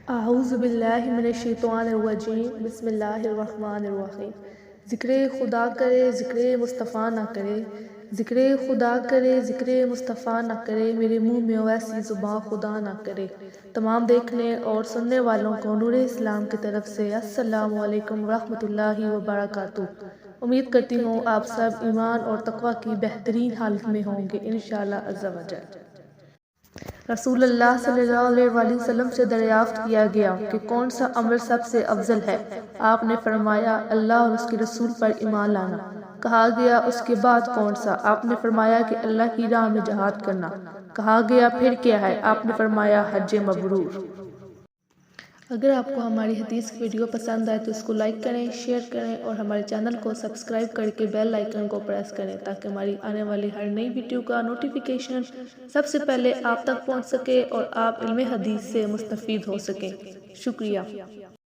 اعوذ باللہ من الشیطان الرجیم، بسم اللہ الرحمن الرحیم۔ ذکر خدا کرے ذکر مصطفیٰ نہ کرے، ذکر خدا کرے ذکر مصطفیٰ نہ کرے، میرے منہ میں ویسی زباں خدا نہ کرے۔ تمام دیکھنے اور سننے والوں کو نور اسلام کی طرف سے السلام علیکم ورحمۃ اللہ وبرکاتہ۔ امید کرتی ہوں آپ سب ایمان اور تقوی کی بہترین حالت میں ہوں گے انشاءاللہ عز و جل۔ رسول اللہ صلی اللہ علیہ وآلہ وسلم سے دریافت کیا گیا کہ کون سا عمل سب سے افضل ہے؟ آپ نے فرمایا اللہ اور اس کے رسول پر ایمان لانا۔ کہا گیا اس کے بعد کون سا؟ آپ نے فرمایا کہ اللہ کی راہ میں جہاد کرنا۔ کہا گیا پھر کیا ہے؟ آپ نے فرمایا حج مبرور۔ اگر آپ کو ہماری حدیث کی ویڈیو پسند آئے تو اس کو لائک کریں، شیئر کریں اور ہمارے چینل کو سبسکرائب کر کے بیل آئیکن کو پریس کریں تاکہ ہماری آنے والی ہر نئی ویڈیو کا نوٹیفیکیشن سب سے پہلے آپ تک پہنچ سکے اور آپ علم حدیث سے مستفید ہو سکیں۔ شکریہ۔